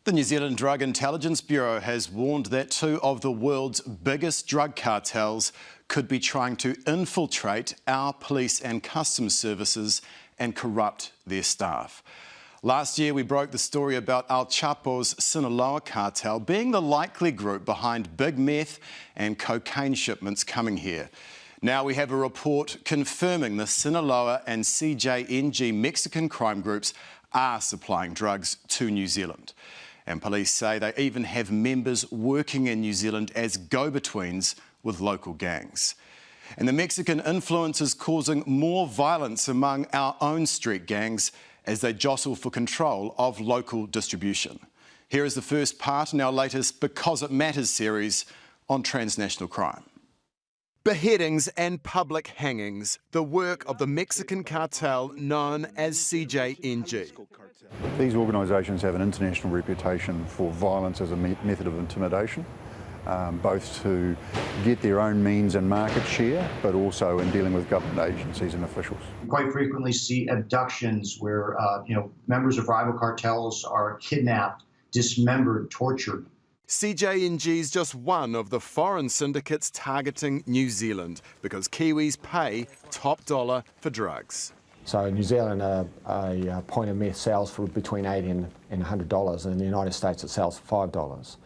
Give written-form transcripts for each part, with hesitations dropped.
The New Zealand Drug Intelligence Bureau has warned that two of the world's biggest drug cartels could be trying to infiltrate our police and customs services and corrupt their staff. Last year, we broke the story about El Chapo's Sinaloa cartel being the likely group behind big meth and cocaine shipments coming here. Now we have a report confirming the Sinaloa and CJNG Mexican crime groups are supplying drugs to New Zealand. And police say they even have members working in New Zealand as go-betweens with local gangs. And the Mexican influence is causing more violence among our own street gangs as they jostle for control of local distribution. Here is the first part in our latest Because It Matters series on transnational crime. Beheadings and public hangings, the work of the Mexican cartel known as CJNG. These organisations have an international reputation for violence as a method of intimidation, both to get their own means and market share, but also in dealing with government agencies and officials. We quite frequently see abductions where members of rival cartels are kidnapped, dismembered, tortured. CJNG is just one of the foreign syndicates targeting New Zealand because Kiwis pay top dollar for drugs. So in New Zealand, a point of meth sells for between $80 and $100, and in the United States it sells for $5.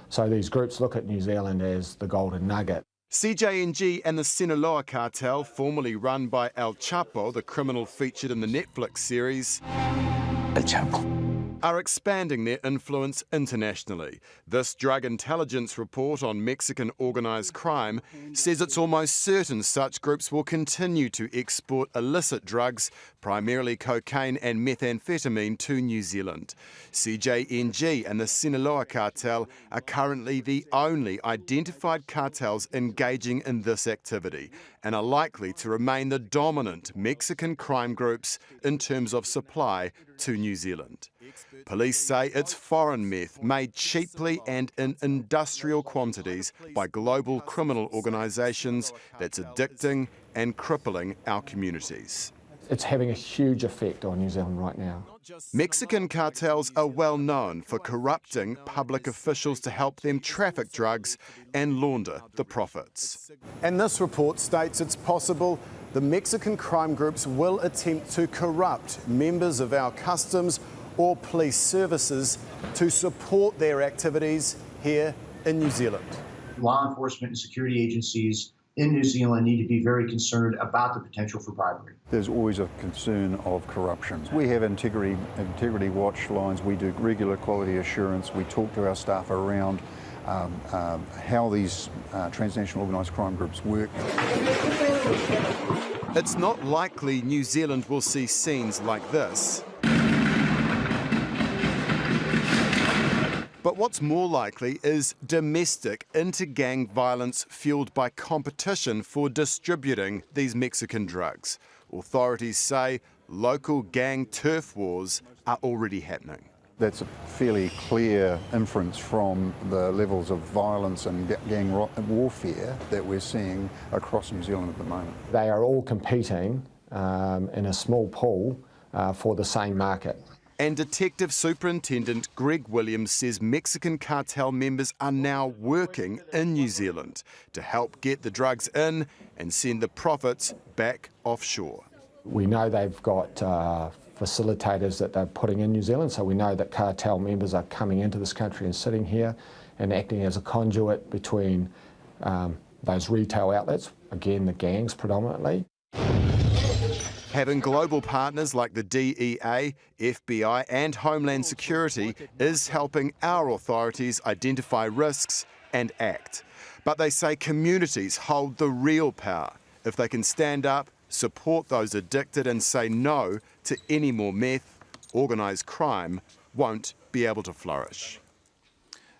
So these groups look at New Zealand as the golden nugget. CJNG and the Sinaloa cartel, formerly run by El Chapo, the criminal featured in the Netflix series, El Chapo, are expanding their influence internationally. This drug intelligence report on Mexican organised crime says it's almost certain such groups will continue to export illicit drugs, primarily cocaine and methamphetamine, to New Zealand. CJNG and the Sinaloa cartel are currently the only identified cartels engaging in this activity and are likely to remain the dominant Mexican crime groups in terms of supply to New Zealand. Police say it's foreign meth made cheaply and in industrial quantities by global criminal organisations that's addicting and crippling our communities. It's having a huge effect on New Zealand right now. Mexican cartels are well known for corrupting public officials to help them traffic drugs and launder the profits. And this report states it's possible the Mexican crime groups will attempt to corrupt members of our customs or police services to support their activities here in New Zealand. Law enforcement and security agencies in New Zealand need to be very concerned about the potential for bribery. There's always a concern of corruption. We have integrity watch lines, we do regular quality assurance, we talk to our staff around how these transnational organised crime groups work. It's not likely New Zealand will see scenes like this. But what's more likely is domestic inter-gang violence fueled by competition for distributing these Mexican drugs. Authorities say local gang turf wars are already happening. That's a fairly clear inference from the levels of violence and gang warfare that we're seeing across New Zealand at the moment. They are all competing in a small pool for the same market. And Detective Superintendent Greg Williams says Mexican cartel members are now working in New Zealand to help get the drugs in and send the profits back offshore. We know they've got facilitators that they're putting in New Zealand, so we know that cartel members are coming into this country and sitting here and acting as a conduit between those retail outlets, again the gangs predominantly. Having global partners like the DEA, FBI and Homeland Security is helping our authorities identify risks and act. But they say communities hold the real power. If they can stand up, support those addicted and say no to any more meth, organised crime won't be able to flourish.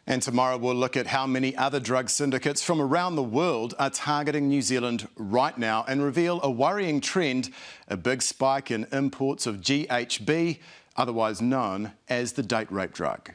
And tomorrow we'll look at how many other drug syndicates from around the world are targeting New Zealand right now and reveal a worrying trend, a big spike in imports of GHB, otherwise known as the date rape drug.